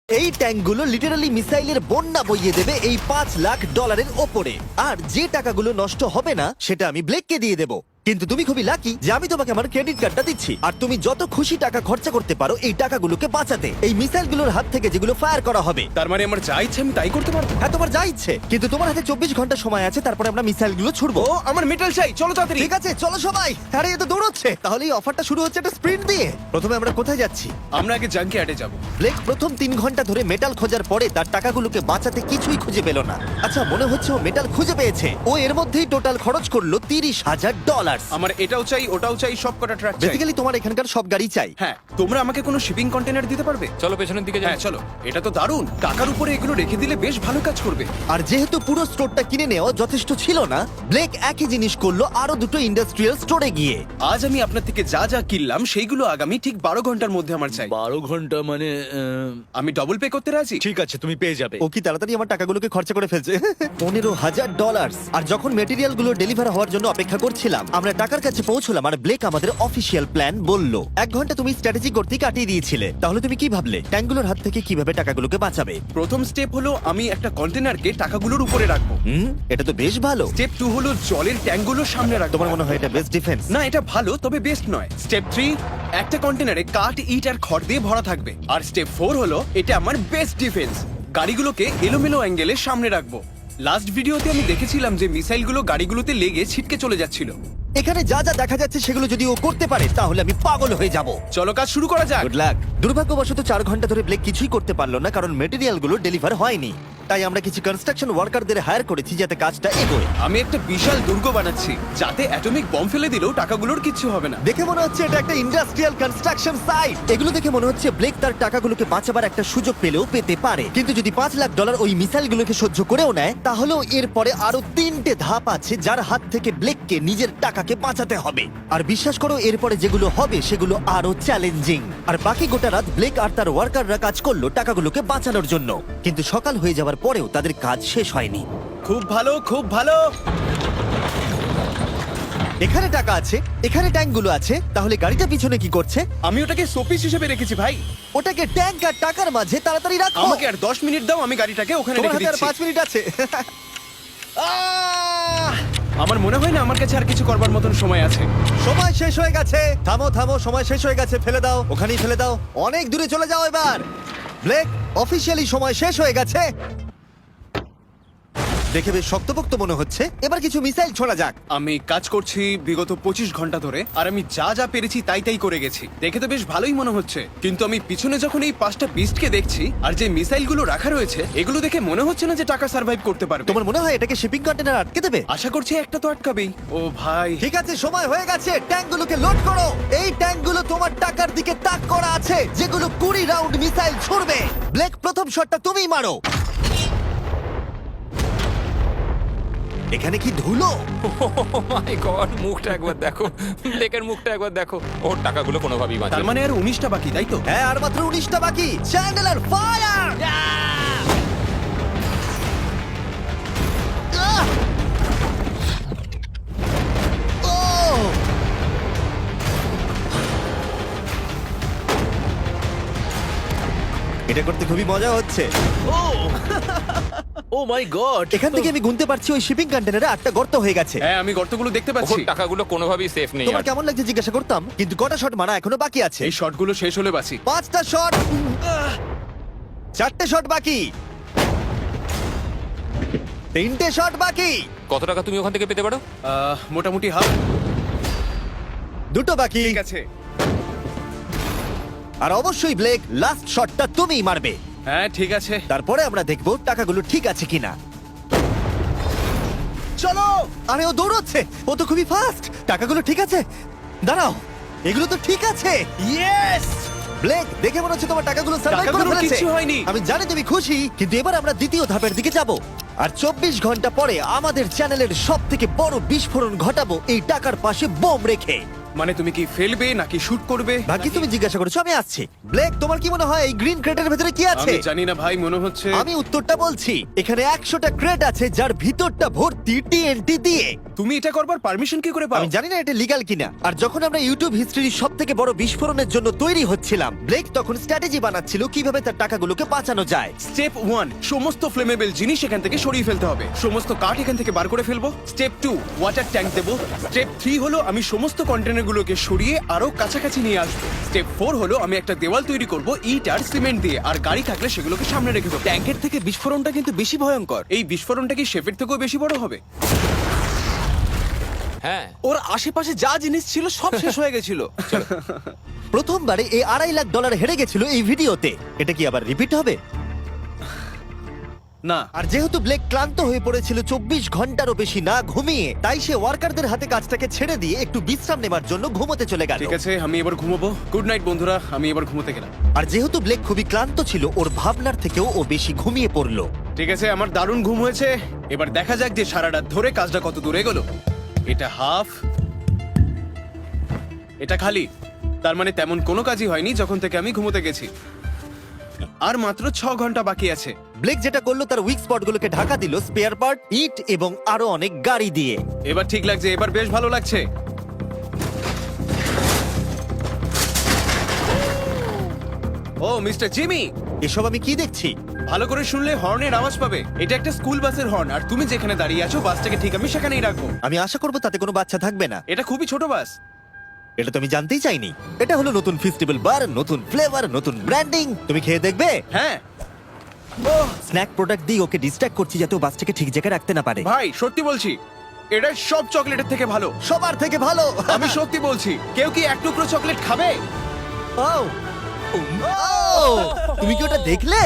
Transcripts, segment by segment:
এই ট্যাঙ্কগুলো লিটারালি মিসাইলের বন্যা বইয়ে দেবে এই $5 লাখ ওপরে। আর যে টাকাগুলো নষ্ট হবে না সেটা আমি ব্লেককে দিয়ে দেবো। কিন্তু তুমি খুবই লাকি যে আমি তোমাকে আমার ক্রেডিট কার্ডটা দিচ্ছি, আর তুমি যত খুশি টাকা খরচা করতে পারো এই টাকাগুলোকে বাঁচাতে, এই মিসাইলগুলোর হাত থেকে যেগুলো ফায়ার করা হবে। তার মানে আমার যা ইচ্ছে আমি তাই করতে পারবো? হ্যাঁ, তোমার যা ইচ্ছে, কিন্তু তোমার হাতে 24 ঘন্টা সময় আছে, তারপরে আমরা মিসাইলগুলো ছুড়বো। ও আমার মেটাল চাই, চলো তাড়াতাড়ি। ঠিক আছে, চলো সবাই। আরে এ তো দৌড়চ্ছে। তাহলে এই অফারটা শুরু হচ্ছে একটা স্প্রিন্ট দিয়ে। প্রথমে আমরা কোথায় যাচ্ছি? আমরা আগে জাঙ্কি অ্যাডে যাব। ব্লেক প্রথম 3 ঘন্টা ধরে মেটাল খোঁজার পরে তার টাকাগুলোকে বাঁচাতে কিছুই খুঁজে পেল না। আচ্ছা, মনে হচ্ছে ও মেটাল খুঁজে পেয়েছে। ও এর মধ্যেই টোটাল খরচ করলো $30,000। আমার এটাও চাই, ওটাও চাই, সব কটা ট্রাক চাই। বেসিক্যালি তোমার এখানকার সব গাড়ি চাই। হ্যাঁ, তোমরা আমাকে কোনো শিপিং কন্টেনার দিতে পারবে? চলো পেছনের দিকে যাই। হ্যাঁ চলো, এটা তো দারুণ। টাকার উপরে এগুলো রেখে দিলে বেশ ভালো কাজ করবে। আর যেহেতু পুরো স্টোরটা কিনে নেওয়া যথেষ্ট ছিল না, ব্লেক একই জিনিস করলো আরো দুটো ইন্ডাস্ট্রিয়াল স্টোরে গিয়ে। আজ আমি আপনার থেকে যা যা কিনলাম সেইগুলো আগামী ঠিক 12 ঘন্টার মধ্যে আমার চাই। 12 ঘন্টা মানে আমি ডবল পে করতে রাজি। ঠিক আছে, তুমি পেয়ে যাবে। ও কি তাড়াতাড়ি আমার টাকাগুলোকে খরচা করে ফেলছে। $15,000। আর যখন মেটেরিয়াল গুলো ডেলিভার হওয়ার জন্য অপেক্ষা করছিলাম, আমরা টাকার কাছে পৌঁছলাম আর ব্লেক আমাদের অফিসিয়াল প্ল্যান বলল। 1 ঘন্টা তুমি স্ট্র্যাটেজি করতে কাটিয়ে দিয়েছিলে। তাহলে তুমি কি ভাবলে ট্যাঙ্কগুলোর হাত থেকে কিভাবে টাকাগুলোকে বাঁচাবে? প্রথম স্টেপ হলো আমি একটা কন্টেনারকে টাকাগুলোর উপরে রাখবো। এটা তো বেশ ভালো। স্টেপ 2 হলো জলের ট্যাঙ্কগুলো সামনে রাখবো। তোমার মনে হয় এটা বেস্ট ডিফেন্স? না, এটা ভালো তবে বেস্ট নয়। স্টেপ 3, একটা কন্টেনারে কাঠ, ইট আর খড় দিয়ে ভরা থাকবে। আর স্টেপ 4 হলো এটা আমার বেস্ট ডিফেন্স। গাড়িগুলোকে এলোমেলো অ্যাঙ্গেলে সামনে রাখবো। লাস্ট ভিডিওতে আমি দেখেছিলাম যে মিসাইলগুলো গাড়িগুলোতে লেগে ছিটকে চলে যাচ্ছিল। এখানে যা যা দেখা যাচ্ছে সেগুলো যদি ও করতে পারে তাহলে আমি পাগল হয়ে যাব। চলো কাজ শুরু করা যাক। Good luck. দুর্ভাগ্যবশত 4 ঘন্টা ধরে ব্লেক কিছুই করতে পারলো না, কারণ মেটেরিয়ালগুলো ডেলিভার হয়নি। তাই আমরা কিছু কনস্ট্রাকশন ওয়ার্কারদের হায়ার করেছি যাতে কাজটা এগোয়। আমি একটা বিশাল দুর্গ বানাচ্ছি যাতে অ্যাটমিক বম ফেলে দিলেও টাকাগুলোর কিচ্ছু হবে না। দেখে মনে হচ্ছে এটা একটা ইন্ডাস্ট্রিয়াল কনস্ট্রাকশন সাইট। এগুলো দেখে মনে হচ্ছে ব্লেক তার টাকাগুলোকে বাঁচাবার একটা সুযোগ পেলেও পেতে পারে। কিন্তু যদি $5 লাখ ওই মিসাইলগুলোকে সহ্য করেও নেয়, তাহলেও এরপরে আরো 3টে ধাপ আছে যার হাত থেকে ব্লেককে নিজের টাকাকে বাঁচাতে হবে। আর বিশ্বাস করো, এরপরে যেগুলো হবে সেগুলো আরো চ্যালেঞ্জিং। আর বাকি গোটা রাত ব্লেক আর তার ওয়ার্কাররা কাজ করলো টাকাগুলোকে বাঁচানোর জন্য। কিন্তু সকাল হয়ে যাওয়ার পরেও তাদের কাজ শেষ হয়নি। খুব ভালো, খুব ভালো। এখানে টাকা আছে, এখানে ট্যাঙ্কগুলো আছে, তাহলে গাড়িটা পিছনে কি করছে? আমি ওটাকে শোপিস হিসেবে রেখেছি ভাই। ওটাকে ট্যাঙ্ক আর টাকার মাঝে তাড়াতাড়ি রাখো। আমাকে আর 10 মিনিট দাও, আমি গাড়িটাকে ওখানে তোমার রেখে হাতে আর দিচ্ছি। 5 মিনিট আছে। আমার মনে হয় না আমার কাছে আর কিছু করবার মতন সময় আছে। সময় শেষ হয়ে গেছে। থামো থামো, সময় শেষ হয়ে গেছে। ফেলে দাও, ওখানেই ফেলে দাও। অনেক দূরে চলে যাও এবার। ব্লেক, অফিসিয়ালি সময় শেষ হয়ে গেছে। দেখে বেশ শক্তপোক্ত মনে হচ্ছে। এবার কিছু মিসাইল ছোড়া যাক। আমি কাজ করছি বিগত 25 ঘন্টা ধরে, আর আমি যা যা পেরেছি তাই তাই করে গেছি। দেখে তো বেশ ভালোই মনে হচ্ছে, কিন্তু আমি পিছনে যখন এই 5টা বিস্টকে দেখছি আর যে মিসাইলগুলো রাখা রয়েছে, এগুলো দেখে মনে হচ্ছে না যে টাকা সার্ভাইভ করতে পারবে। তোমার মনে হয় এটাকে শিপিং কন্টেনার আটকে দেবে? আশা করছি একটা তো আটকাবেই। ও ভাই, ঠিক আছে, সময় হয়ে গেছে। ট্যাঙ্কগুলোকে লোড করো। এই ট্যাঙ্কগুলো তোমার টাকার দিকে তাক করা আছে, যেগুলো 20 রাউন্ড মিসাইল ছুড়বে। ব্লেক, প্রথম শটটা তুমিই মারো। এখানে কি ধুলো? মাই গড, মুখটা একবার দেখো, ব্লেকের মুখটা একবার দেখো। ওর টাকাগুলো কোনোভাবেই বাঁচবে তার না। মানে আর 19টা বাকি, তাই তো? হ্যাঁ, আর মাত্র 19টা বাকি। Chandler, fire! এটা করতে খুবই মজা হচ্ছে। ও মাই গড! এখান থেকে আমি গুনতে পারছি ওই শিপিং কন্টেনারে 8টা গর্ত হয়ে গেছে। হ্যাঁ, আমি গর্তগুলো দেখতে পাচ্ছি। ওর টাকাগুলো কোনোভাবেই সেফ নেই। তোমার কেমন লাগছে জিজ্ঞাসা করতাম, কিন্তু কটা শট মারা এখনো বাকি আছে। এই শটগুলো শেষ হলে বাঁচি। 5টা শট, 4টে শট বাকি, 3টে শট বাকি, কত টাকা তুমি ওখান থেকে পেতে পারো? মোটামুটি হাফ। 2টো বাকি। ঠিক আছে। আর অবশ্যই ব্লেক, লাস্ট শটটা তুমিই মারবে। হ্যাঁ ঠিক আছে। তারপরে আমরা দেখব টাকাগুলো ঠিক আছে কিনা। চলো। আরে ও দৌড়চ্ছে, ও তো খুবই ফাস্ট। টাকাগুলো ঠিক আছে? দাঁড়াও, এগুলো তো ঠিক আছে। ইয়েস! ব্লেক, দেখে মনে হচ্ছে তোমার টাকাগুলো সার্ভাইভ করে টাকাগুলোর ফেলেছে। কিচ্ছু হয়নি। আমি জানি তুমি খুশি, কিন্তু এবার আমরা দ্বিতীয় ধাপের দিকে যাব। আর 24 ঘন্টা পরে আমাদের চ্যানেলের সবথেকে বড় বিস্ফোরণ ঘটাবো এই টাকার পাশে বোম রেখে। মানে তুমি কি ফেলবে নাকি শুট করবে? বাকি তুমি জিজ্ঞাসা করেছো, আমি আসছি। ব্লেক, তোমার কি মনে হয় এই গ্রিন ক্রেটের ভেতরে কি আছে? আমি জানি না ভাই, মনে হচ্ছে আমি উত্তরটা বলছি। এখানে 100টা ক্রেট আছে যার ভিতরটা ভর্তি টিএনটি দিয়ে। তুমি এটা করবার পারমিশন কি করে পাও? আমি জানি না এটা লিগ্যাল কিনা। আর যখন আমরা ইউটিউব হিস্ট্রির সব থেকে বড় বিস্ফোরণের জন্য তৈরি হচ্ছিলাম, ব্লেক তখন স্ট্র্যাটেজি বানাচ্ছিল কিভাবে তার টাকাগুলোকে বাঁচানো যায়। স্টেপ 1, সমস্ত ফ্লেমেবল জিনিস এখান থেকে সরিয়ে ফেলতে হবে। সমস্ত কাঠ এখান থেকে বার করে ফেলবো। স্টেপ 2, ওয়াটার ট্যাঙ্ক দেবো। স্টেপ 3 হলো আমি সমস্ত কন্টেনারগুলোকে সরিয়ে আরো কাছাকাছি নিয়ে আসবো। স্টেপ 4 হলো আমি একটা দেওয়াল তৈরি করব ইট আর সিমেন্ট দিয়ে, আর গাড়ি থাকলে সেগুলোকে সামনে রেখে দেবো। ট্যাঙ্কের থেকে বিস্ফোরণটা কিন্তু বেশি ভয়ঙ্কর। এই বিস্ফোরণটা কি শেফের থেকেও বেশি বড় হবে? হ্যাঁ, ওর আশেপাশে যা জিনিস ছিল সব শেষ হয়ে গেছিল। প্রথমবারে এই $2.5 লাখ হেরে গেছিল এই ভিডিওতে। এটা কি আবার রিপিট হবে? না, আর যেহেতু ব্লেক ক্লান্ত হয়ে পড়েছিল 24 ঘন্টারও বেশি না ঘুমিয়ে, তাই সে ওয়ার্কারদের হাতে কাজটাকে ছেড়ে দিয়ে একটু বিশ্রাম নেবার জন্য ঘুমোতে চলে গেল। ঠিক আছে, আমি এবার ঘুমোবো। গুড নাইট বন্ধুরা, আমি এবার ঘুমোতে গেলাম। আর যেহেতু ব্লেক খুবই ক্লান্ত ছিল, ওর ভাবনার থেকেও ও বেশি ঘুমিয়ে পড়লো। ঠিক আছে, আমার দারুণ ঘুম হয়েছে। এবার দেখা যাক যে সারা রাত ধরে কাজটা কত দূরে গেল। এটা হাফ, এটা খালি। তার মানে তেমন কোনো কাজই হয়নি যখন থেকে আমি ঘুমোতে গেছি। আর মাত্র 6 ঘন্টা বাকি আছে। ব্লেক যেটা করলো তার উইক স্পটগুলোকে ঢাকা দিল স্পেয়ার পার্ট, ইট এবং আরো অনেক গাড়ি দিয়ে। এবার ঠিক লাগছে, এবার বেশ ভালো লাগছে। ও মিস্টার জিমি, এসব আমি কি দেখছি? ভালো করে শুনলে হর্নের আওয়াজ পাবে। এটা একটা স্কুল বাসের হর্ন, আর তুমি যেখানে দাঁড়িয়ে আছো বাসটাকে ঠিক আমি সেখানেই রাখবো। আমি আশা করবো তাতে কোনো বাচ্চা থাকবে না। এটা খুবই ছোট বাস। এটা তো আমি জানতেই চাইনি। এটা হলো নতুন ফেস্টিভ্যাল বার, নতুন ফ্লেভার, নতুন ব্র্যান্ডিং। তুমি খেয়ে দেখবে? হ্যাঁ স্ন্যাক প্রোডাক্ট দিয়ে ওকে ডিস্ট্র্যাক্ট করছি যাতে ও বাসটাকে ঠিক জায়গায় রাখতে না পারে। ভাই, সত্যি বলছি, এটা সব চকলেটের থেকে ভালো। সবার থেকে ভালো। আমি সত্যি বলছি। কেউ কি এক টুকরো চকলেট খাবে? ও, ও, তুমি কি ওটা দেখলে?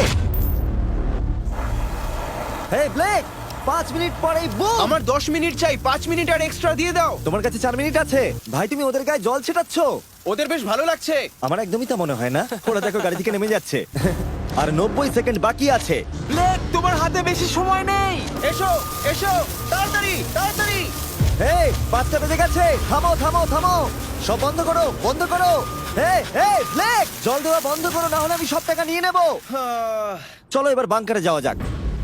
হে ব্লেক, 5 মিনিট পরেই বুম। আমার 10 মিনিট চাই, 5 মিনিট আর এক্সট্রা দিয়ে দাও। তোমার কাছে 4 মিনিট আছে। ভাই, তুমি ওদের গায়ে জল ছেটাচ্ছ। ওদের বেশ ভালো লাগছে। আমার একদমই তা মনে হয় না। ওরা দেখো গাড়ি থেকে নেমে যাচ্ছে। আর 90 সেকেন্ড বাকি আছে। ব্লেক, তোমার হাতে বেশি সময় নেই। এসো এসো, তাড়াতাড়ি তাড়াতাড়ি। হে, 5টা বেজে গেছে। থামো থামো থামো, সব বন্ধ করো, বন্ধ করো। হে হে ব্লেক, জল দেওয়া বন্ধ করো, না হলে আমি সব টাকা নিয়ে নেব। চলো এবার বাংকারে যাওয়া যাক।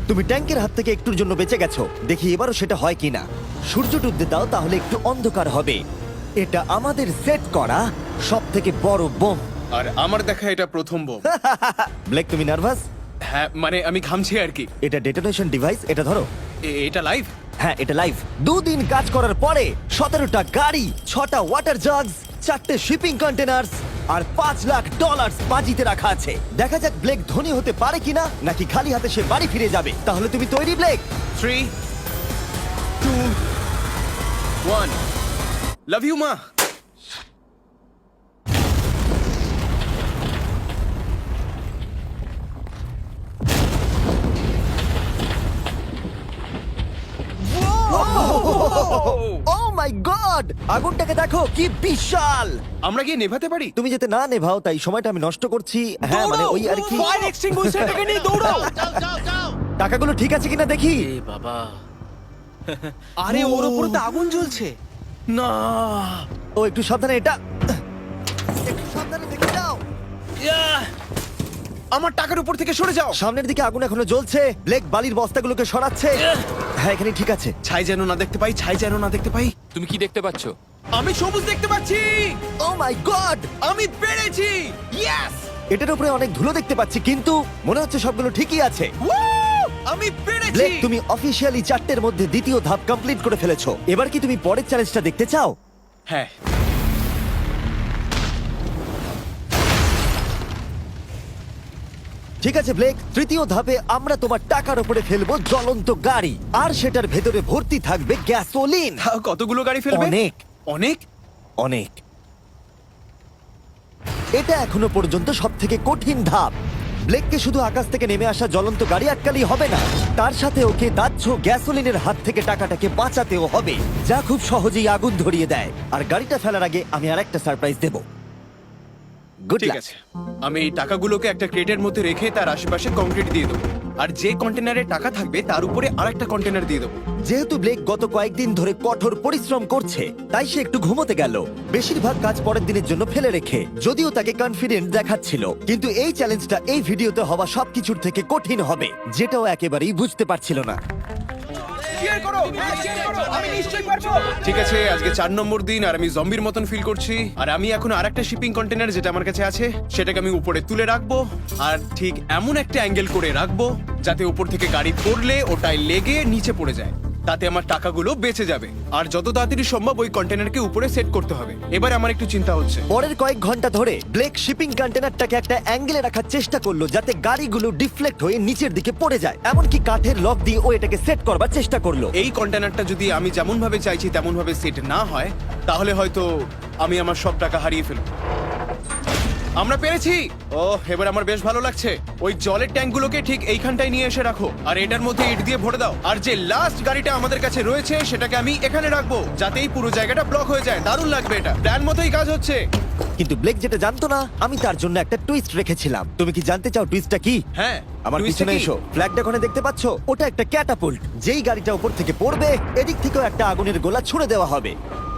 তুমি ট্যাঙ্কের হাত থেকে একটুর জন্য বেঁচে গেছো। দেখি এবারও সেটা হয় কিনা। সূর্য ডুবতে দাও, তাহলে একটু অন্ধকার হবে। এটা আমাদের সেট করা সব থেকে বড় বোম। আর আমার দেখা এটা প্রথম বোম। ব্লেক, তুমি নার্ভাস? হ্যাঁ, মানে আমি ঘামছি আর কি। এটা ডেটোনেশন ডিভাইস, এটা ধরো। এটা লাইভ? হ্যাঁ, এটা লাইভ। 2 দিন কাজ করার পরে 17টা গাড়ি, 6টা ওয়াটার জাগস, 4টে শিপিং কন্টেনার্স আর $5 লাখ বাজিতে রাখা আছে। দেখা যাক ব্লেক ধনী হতে পারে কিনা, নাকি খালি হাতে সে বাড়ি ফিরে যাবে। তাহলে তুমি তৈরি ব্লেক? 3, 2, 1। লাভ ইউ মা। ও মাই গড, আগুনটাকে দেখো কি বিশাল। আমরা গিয়ে নেভাতে পারি? তুমি যেতে না নেভাও, তাই সময়টা আমি নষ্ট করছি। হ্যাঁ, মানে ওই আর কি। ফায়ার এক্সটিংগুইশারটাকে নিয়ে দৌড়াও। টাকাগুলো ঠিক আছে কিনা দেখি। বাবা, আরে ওর উপরে তো আগুন জ্বলছে। না। ও একটু সাবধানে, এটা একটু সাবধানে দেখে যাও। আমার টাকার উপর থেকে সরে যাও। সামনের দিকে আগুন এখনো জ্বলছে। ব্লেক বালির বস্তাগুলোকে সরাচ্ছে। হ্যাঁ, এখানে ঠিক আছে। ছাই যেন না দেখতে পাই, ছাই যেন না দেখতে পাই। তুমি কি দেখতে পাচ্ছ? আমি সবুজ দেখতে পাচ্ছি। ও মাই গড, আমি পেরেছি। ইয়েস! এটার উপরে অনেক ধুলো দেখতে পাচ্ছি, কিন্তু মনে হচ্ছে সবগুলো ঠিকই আছে। আমি পেরেছি। ব্লেক, তুমি অফিসিয়ালি 4টের মধ্যে দ্বিতীয় ধাপ কমপ্লিট করে ফেলেছো। এবার কি তুমি পরের চ্যালেঞ্জটা দেখতে চাও? হ্যাঁ। ঠিক আছে ব্লেক, তৃতীয় ধাপে আমরা তোমার টাকার উপরে ফেলবো জ্বলন্ত গাড়ি, আর সেটার ভেতরে ভর্তি থাকবে গ্যাসোলিন। তাও কতগুলো গাড়ি ফেলবে? অনেক অনেক। অনেক। এটা এখনো পর্যন্ত সব থেকে কঠিন ধাপ। ব্লেককে শুধু আকাশ থেকে নেমে আসা জ্বলন্ত গাড়ি আটকালেই হবে না, তার সাথে ওকে দাহ্য গ্যাসোলিনের হাত থেকে টাকাটাকে বাঁচাতেও হবে, যা খুব সহজেই আগুন ধরিয়ে দেয়। আর গাড়িটা ফেলার আগে আমি আরেকটা সারপ্রাইজ দেব। গুড ঠিক লাক। আছে, আমি এই টাকাগুলোকে একটা ক্রেটের মধ্যে রেখে তার আশেপাশে কংক্রিট দিয়ে দেবো, আর যে কন্টেনারে টাকা থাকবে তার উপরে আরেকটা কন্টেনার দিয়ে দেবো। যেহেতু ব্লেক গত কয়েকদিন ধরে কঠোর পরিশ্রম করছে, তাই সে একটু ঘুমোতে গেল, বেশিরভাগ কাজ পরের দিনের জন্য ফেলে রেখে। যদিও তাকে কনফিডেন্ট দেখাচ্ছিল, কিন্তু এই চ্যালেঞ্জটা এই ভিডিওতে হওয়া সবকিছুর থেকে কঠিন হবে, যেটাও একেবারেই বুঝতে পারছিল না। ঠিক আছে, আজকে 4 নম্বর দিন আর আমি জম্বির মতন ফিল করছি। আর আমি এখন আরেকটা শিপিং কন্টেনার যেটা আমার কাছে আছে সেটাকে আমি উপরে তুলে রাখবো আর ঠিক এমন একটা অ্যাঙ্গেল করে রাখবো যাতে উপর থেকে গাড়ি পড়লে ওটায় লেগে নিচে পড়ে যায়। তাতে আমার টাকাগুলো বেঁচে যাবে। আর যত তাড়াতাড়ি সম্ভব ওই কন্টেনারকে উপরে সেট করতে হবে। এবার আমার একটু চিন্তা হচ্ছে। পরের কয়েক ঘন্টা ধরে ব্লেক শিপিং কন্টেনারটাকে একটা অ্যাঙ্গেলে রাখার চেষ্টা করলো যাতে গাড়িগুলো ডিফ্লেক্ট হয়ে নিচের দিকে পড়ে যায়। এমনকি কাঠের লক দিয়ে ও এটাকে সেট করবার চেষ্টা করলো। এই কন্টেনারটা যদি আমি যেমন ভাবে চাইছি তেমন ভাবে সেট না হয় তাহলে হয়তো আমি আমার সব টাকা হারিয়ে ফেলব। আমরা পেরেছি। ও, এবার আমার বেশ ভালো লাগছে। ওই জলের ট্যাঙ্কগুলোকে ঠিক এইখানটায় নিয়ে এসে রাখো আর এটার মধ্যে ইট দিয়ে ভরে দাও। আর যে লাস্ট গাড়িটা আমাদের কাছে রয়েছে সেটাকে আমি এখানে রাখবো যাতে এই পুরো জায়গাটা ব্লক হয়ে যায়। দারুণ লাগবে, এটা প্ল্যান মতোই কাজ হচ্ছে। কিন্তু ব্লেক যেটা জানতো না, আমি তার জন্য একটা টুইস্ট রেখেছিলাম। তুমি কি জানতে চাও টুইস্টটা কি? হ্যাঁ, আমার twist টা পিছনে কি? এসো। ফ্ল্যাগটা ওখানে দেখতে পাচ্ছ? ওটা একটা ক্যাটাপুল্ট। যেই গাড়িটা উপর থেকে পড়বে এদিক থেকেও একটা আগুনের গোলা ছুড়ে দেওয়া হবে।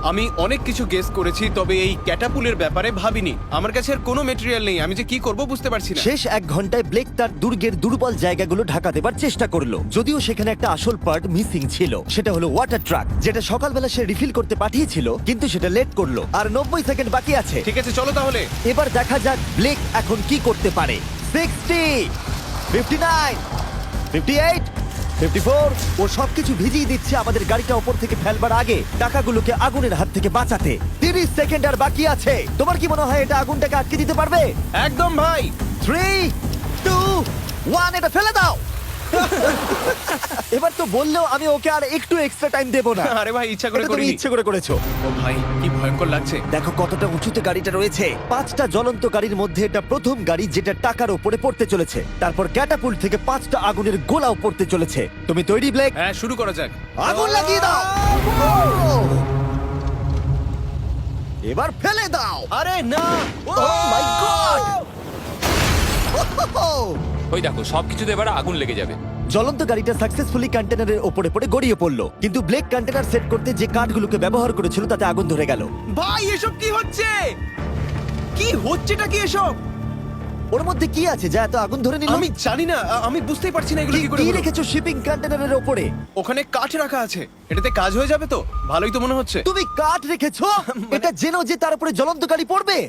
আমি অনেক কিছু গেস করেছি, তবে এই ক্যাটাপুলের ব্যাপারে ভাবিনি। আমার কাছে আর কোনো মেটেরিয়াল নেই, আমি যে কি করব বুঝতে পারছি না। শেষ 1 ঘন্টায় ব্লেক তার দুর্গের দুর্বল জায়গাগুলো ঢাকা দেবার চেষ্টা করলো, যদিও সেখানে একটা আসল পার্ট মিসিং ছিল। সেটা হলো ওয়াটার ট্রাক, যেটা সকালবেলা সে রিফিল করতে পাঠিয়েছিল, কিন্তু সেটা লেট করলো। আর 90 সেকেন্ড বাকি আছে। ঠিক আছে, চলো তাহলে। এবার দেখা যাক ব্লেক এখন কি করতে পারে। 60, 59, 58, 54। ও সবকিছু ভিজিয়ে দিচ্ছে আমাদের গাড়িটা ওপর থেকে ফেলবার আগে টাকাগুলোকে আগুনের হাত থেকে বাঁচাতে। 30 সেকেন্ড আর বাকি আছে। তোমার কি মনে হয় এটা আগুনটাকে আটকে দিতে পারবে? একদম ভাই। 3, 2, 1, এটা ফেলে দাও। এবার তো বললেও আমি ওকে আর একটু এক্সট্রা টাইম দেবো না। আরে ভাই, ইচ্ছা করে এটা তুমি করিনি। ইচ্ছে করে করেছো। ও ভাই, কি ভয়ঙ্কর লাগছে। দেখো কতটা উঁচুতে গাড়িটা রয়েছে। 5টা জ্বলন্ত গাড়ির মধ্যে এটা প্রথম গাড়ি যেটা টাকার উপরে পড়তে চলেছে। তারপর ক্যাটাপুল্ট থেকে 5টা আগুনের গোলাও পড়তে চলেছে। তুমি তৈরি ব্লেক? হ্যাঁ, শুরু করা যাক। আগুন লাগিয়ে দাও। এবার ফেলে দাও। আরে না, ও মাই গড! ওই দেখো সবকিছুতে এবার আগুন লেগে যাবে। জ্বলন্ত গাড়িটা সাকসেসফুলি কন্টেনারের ওপরে পড়ে গড়িয়ে পড়লো, কিন্তু ব্লেক কন্টেনার সেট করতে যে কাঠগুলোকে ব্যবহার করেছিল তাতে আগুন ধরে গেল। ভাই এসব কি হচ্ছে? কি হচ্ছেটা কি এসব? ওর মধ্যে কি আছে যা এত আগুন ধরে নিল? আমি জানি না, আমি বুঝতেই পারছি না এগুলো কি করে কি হলো। রেখেছো শিপিং কন্টেনারের ওপরে? ওখানে কাঠ রাখা আছে, এটাতে কাজ হয়ে যাবে তো? ভালোই তো মনে হচ্ছে। তুমি কাঠ রেখেছো? এটা জেনো যে তার উপরে জ্বলন্ত গাড়ি পড়বে।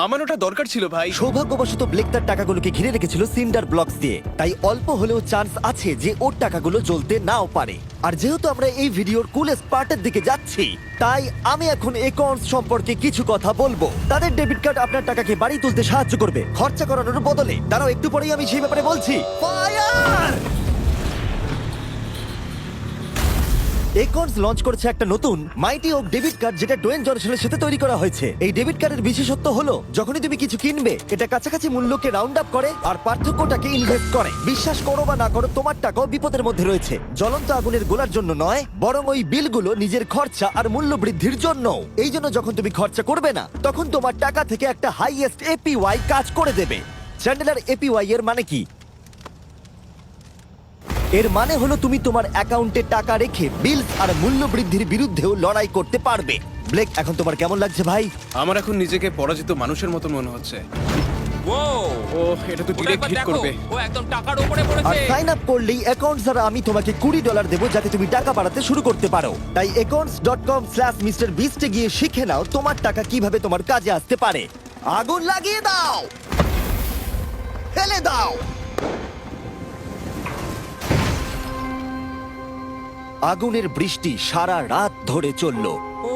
আমার ওটা দরকার ছিল ভাই। সৌভাগ্যবশত ব্লেক তার টাকাগুলোকে ঘিরে রেখেছিল সিন্ডার ব্লকস দিয়ে, তাই অল্প হলেও চান্স আছে যে ওর টাকাগুলো জ্বলতে নাও পারে। আর যেহেতু আমরা এই ভিডিওর কুলেস্ট পার্টের দিকে যাচ্ছি, তাই আমি এখন একর্নস সম্পর্কে কিছু কথা বলবো। তাদের ডেবিট কার্ড আপনার টাকাকে বাড়ি তুলতে সাহায্য করবে খরচা করানোর বদলে। দাঁড়াও, একটু পরেই আমি সেই ব্যাপারে বলছি। ফায়ার! একর্নস লঞ্চ করেছে একটা নতুন মাইটি ওক ডেবিট কার্ড, যেটা ডোয়েন জনসনের সাথে তৈরি করা হয়েছে। এই ডেবিট কার্ডের বিশেষত্ব হলো যখনই তুমি কিছু কিনবে এটা কাছাকাছি মূল্যকে রাউন্ড আপ করে আর পার্থক্যটাকে ইনভেস্ট করে। বিশ্বাস করো বা না করো, তোমার টাকাও বিপদের মধ্যে রয়েছে। জ্বলন্ত আগুনের গোলার জন্য নয়, বরং ওই বিলগুলো নিজের খরচা আর মূল্য বৃদ্ধির জন্য। এই জন্য যখন তুমি খরচা করবে না, তখন তোমার টাকা থেকে একটা হাইয়েস্ট এপিওয়াই কাজ করে দেবে। চ্যান্ডেলার, এপিওয়াই এর মানে কি? এর মানে হলো তুমি তোমার অ্যাকাউন্টে টাকা রেখে বিলস আর মূল্য বৃদ্ধির বিরুদ্ধেও লড়াই করতে পারবে। ব্লেক, এখন তোমার কেমন লাগছে ভাই? আমার এখন নিজেকে পরাজিত মানুষের মতো মনে হচ্ছে। ও ও, এটা তো ওটা ডিরেক্ট একবার হিট দেখো, করবে। ও একদম টাকার উপরে আর পড়েছে। সাইন আপ করলেই অ্যাকাউন্টস দ্বারা আমি তোমাকে $20 দেবো যাতে তুমি টাকা বাড়াতে শুরু করতে পারো। তাই accounts.com/MrBeast এ গিয়ে শিখে নাও তোমার টাকা কিভাবে তোমার কাজে আসতে পারে। আগুন লাগিয়ে দাও, ফেলে দাও। আগুনের বৃষ্টি সারা রাত ধরে চলল ও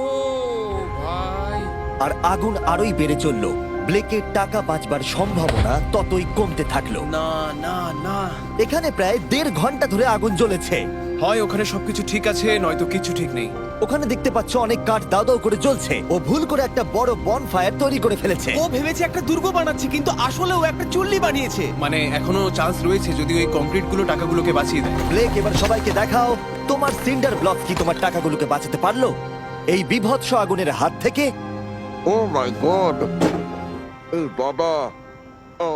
ভাই, আর আগুন আরোই বেড়ে চলল। ব্লেকের টাকা বাঁচবার সম্ভাবনা ততই কমতে থাকলো। না না না, এখানে প্রায় 1.5 ঘন্টা ধরে আগুন জ্বলেছে। হয় ওখানে সবকিছু ঠিক আছে, নয়তো কিছু ঠিক নেই। ওখানে দেখতে পাচ্ছ অনেক কাঠ দাও দাও করে জ্বলছে। ও ভুল করে একটা বড় বনফায়ার তৈরি করে ফেলেছে। ও ভেবেছে একটা দুর্গ বানাচ্ছে, কিন্তু আসলে ও একটা চুল্লি বানিয়েছে। মানে এখনো চান্স রয়েছে যদি ওই কংক্রিট গুলো টাকাগুলোকে বাঁচিয়ে দেয়। ব্লেক, এবার সবাইকে দেখাও তোমার সিন্ডার ব্লক কি তোমার টাকাগুলোকে বাঁচাতে পারলো এই বিভৎস আগুনের হাত থেকে। ও মাই গড! এই বাবা! ও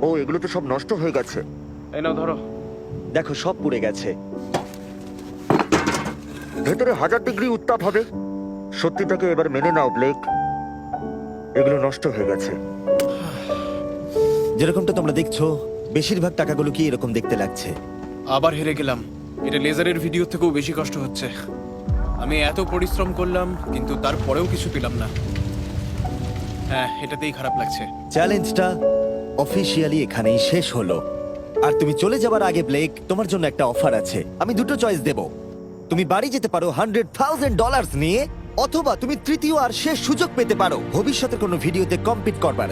ও, এগুলো তো সব নষ্ট হয়ে গেছে। এই নাও ধরো। দেখো, সব পুড়ে গেছে। ভেতরে 1000 ডিগ্রি উত্তাপ হবে। সত্যিটাকে এবার মেনে নাও ব্লেক, এগুলো নষ্ট হয়ে গেছে। যেরকমটা তোমরা দেখছো, বেশিরভাগ টাকাগুলো কি এরকম দেখতে লাগছে। আবার হেরে গেলাম। এটা লেজারের ভিডিও থেকেও বেশি কষ্ট হচ্ছে। আমি এত পরিশ্রম করলাম কিন্তু তারপরেও কিছু পেলাম না। হ্যাঁ, এটাতেই খারাপ লাগছে। চ্যালেঞ্জটা অফিসিয়ালি এখানেই শেষ হলো। আর তুমি চলে যাবার আগে ব্লেক, তোমার জন্য একটা অফার আছে। আমি দুটো চয়েস দেব, তুমি বাড়ি যেতে পারো $100,000 নিয়ে, অথবা তুমি তৃতীয় আর শেষ সুযোগ পেতে পারো ভবিষ্যতের কোনো ভিডিওতে কম্পিট করবার।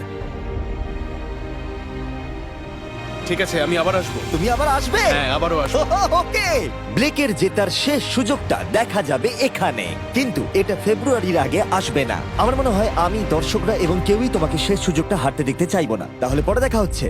ঠিক আছে, আমি আবার আসবো। তুমি আবার আসবে? হ্যাঁ, আবারও আসবো। ওকে, ব্লেকের জেতার শেষ সুযোগটা দেখা যাবে এখানে, কিন্তু এটা ফেব্রুয়ারির আগে আসবে না। আমার মনে হয় আমি, দর্শকরা এবং কেউই তোমাকে শেষ সুযোগটা হারতে দেখতে চাইবো না। তাহলে পরে দেখা হচ্ছে।